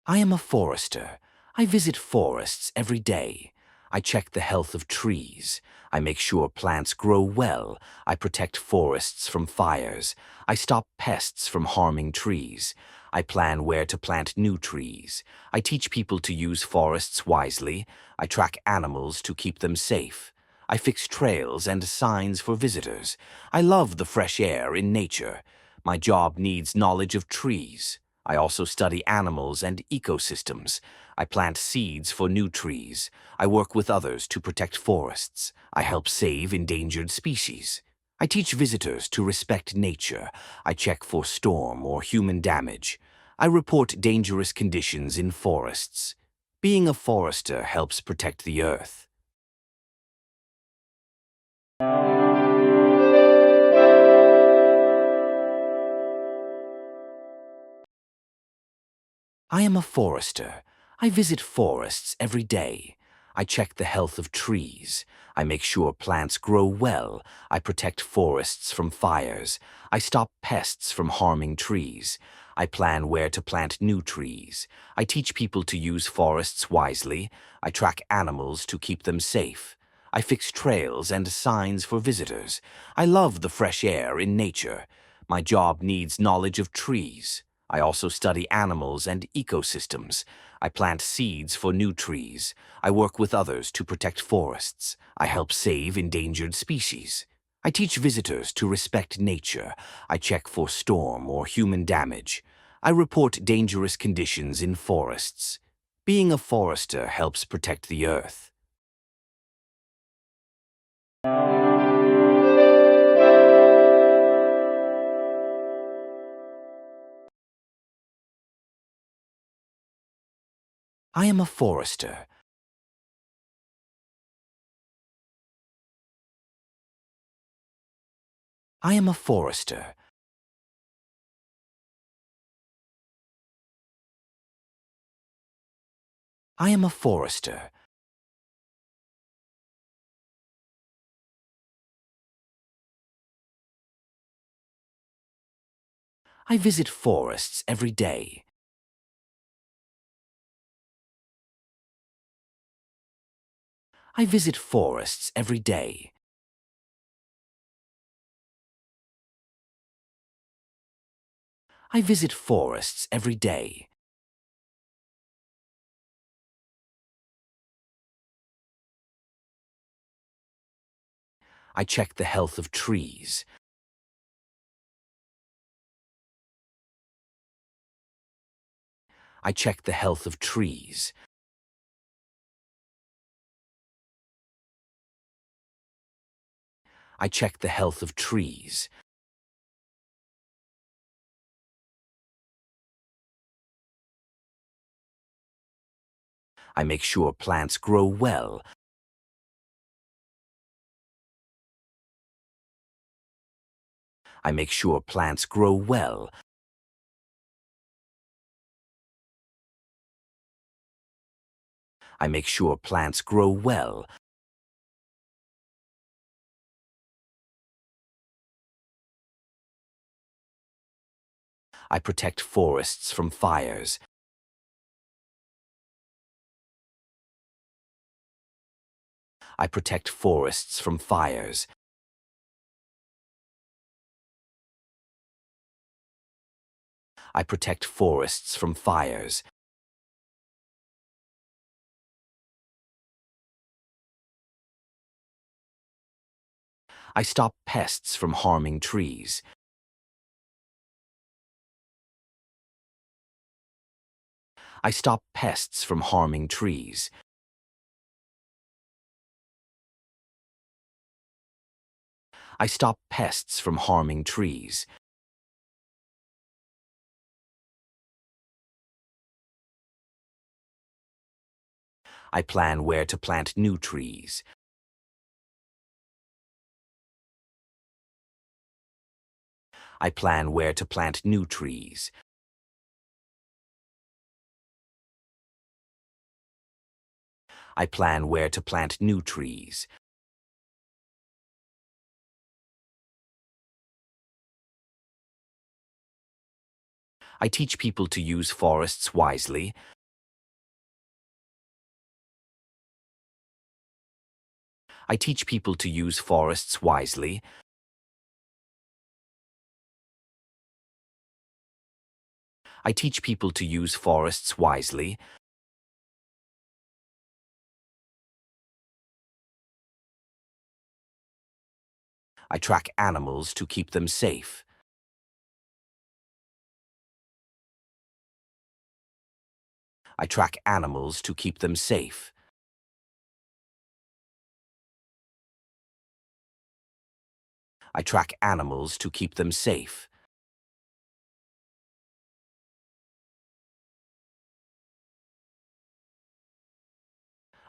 I am a forester. I visit forests every day. I check the health of trees. I make sure plants grow well. I protect forests from fires. I stop pests from harming trees. I plan where to plant new trees. I teach people to use forests wisely. I track animals to keep them safe. I fix trails and signs for visitors. I love the fresh air in nature. My job needs knowledge of trees. I also study animals and ecosystems. I plant seeds for new trees. I work with others to protect forests. I help save endangered species. I teach visitors to respect nature. I check for storm or human damage. I report dangerous conditions in forests. Being a forester helps protect the earth. I am a forester. I visit forests every day. I check the health of trees. I make sure plants grow well. I protect forests from fires. I stop pests from harming trees. I plan where to plant new trees. I teach people to use forests wisely. I track animals to keep them safe. I fix trails and signs for visitors. I love the fresh air in nature. My job needs knowledge of trees. I also study animals and ecosystems. I plant seeds for new trees. I work with others to protect forests. I help save endangered species. I teach visitors to respect nature. I check for storm or human damage. I report dangerous conditions in forests. Being a forester helps protect the earth. I am a forester. I am a forester. I am a forester. I visit forests every day. I visit forests every day. I visit forests every day. I check the health of trees. I check the health of trees. I check the health of trees. I make sure plants grow well. I make sure plants grow well. I make sure plants grow well. I protect forests from fires. I protect forests from fires. I protect forests from fires. I stop pests from harming trees. I stop pests from harming trees. I stop pests from harming trees. I plan where to plant new trees. I plan where to plant new trees. I plan where to plant new trees. I teach people to use forests wisely. I teach people to use forests wisely. I teach people to use forests wisely. I track animals to keep them safe. I track animals to keep them safe. I track animals to keep them safe.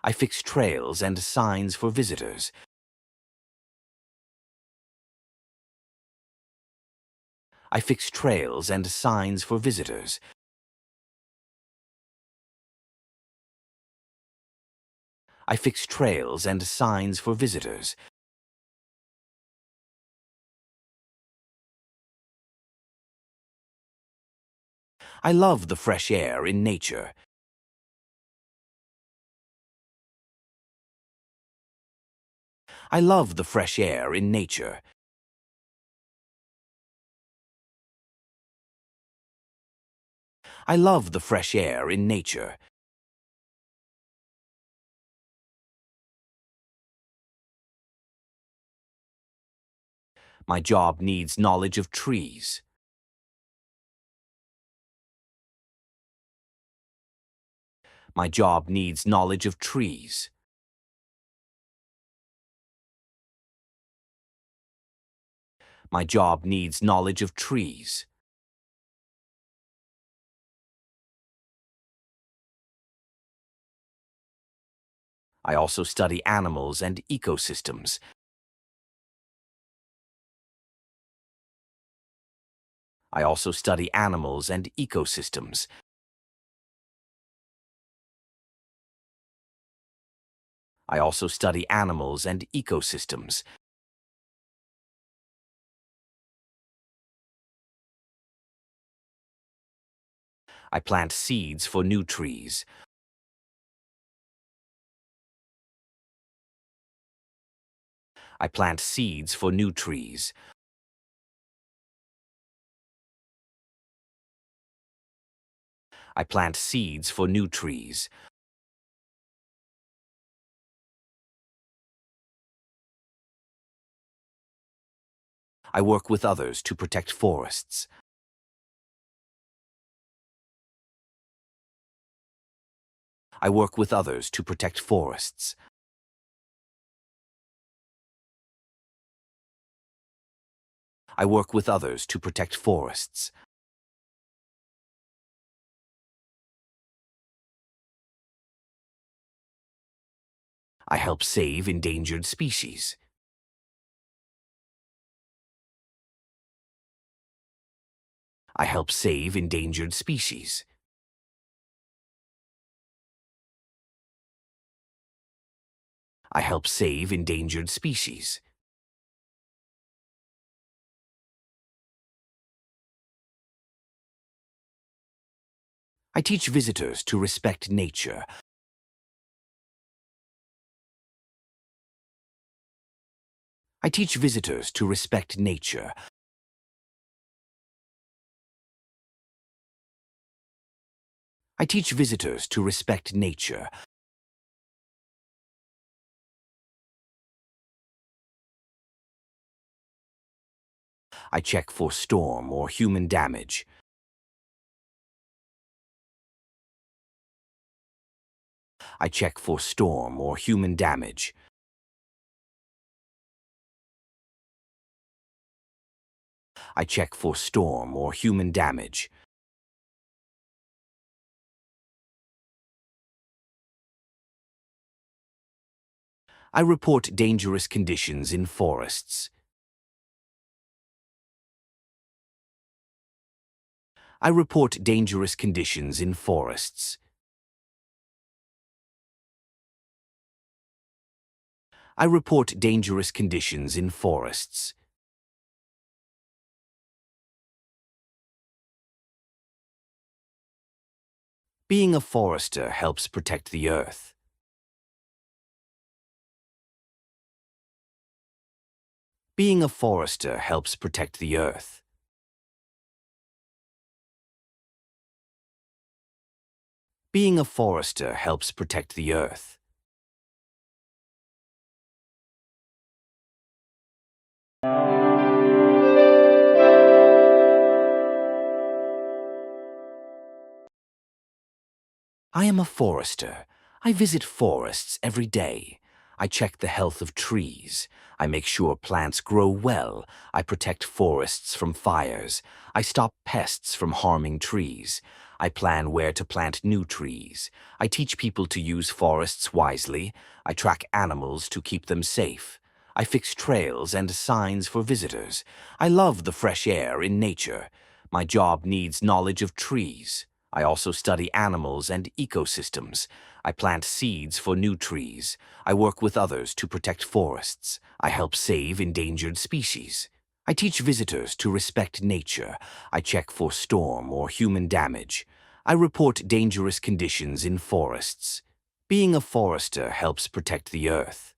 I fix trails and signs for visitors. I fix trails and signs for visitors. I fix trails and signs for visitors. I love the fresh air in nature. I love the fresh air in nature. I love the fresh air in nature. My job needs knowledge of trees. My job needs knowledge of trees. My job needs knowledge of trees. I also study animals and ecosystems. I also study animals and ecosystems. I also study animals and ecosystems. I plant seeds for new trees. I plant seeds for new trees. I plant seeds for new trees. I work with others to protect forests. I work with others to protect forests. I work with others to protect forests. I help save endangered species. I help save endangered species. I help save endangered species. I teach visitors to respect nature. I teach visitors to respect nature. I teach visitors to respect nature. I check for storm or human damage. I check for storm or human damage. I check for storm or human damage. I report dangerous conditions in forests. I report dangerous conditions in forests. I report dangerous conditions in forests. Being a forester helps protect the earth. Being a forester helps protect the earth. Being a forester helps protect the earth. I am a forester. I visit forests every day. I check the health of trees. I make sure plants grow well. I protect forests from fires. I stop pests from harming trees. I plan where to plant new trees. I teach people to use forests wisely. I track animals to keep them safe. I fix trails and signs for visitors. I love the fresh air in nature. My job needs knowledge of trees. I also study animals and ecosystems. I plant seeds for new trees. I work with others to protect forests. I help save endangered species. I teach visitors to respect nature. I check for storm or human damage. I report dangerous conditions in forests. Being a forester helps protect the earth.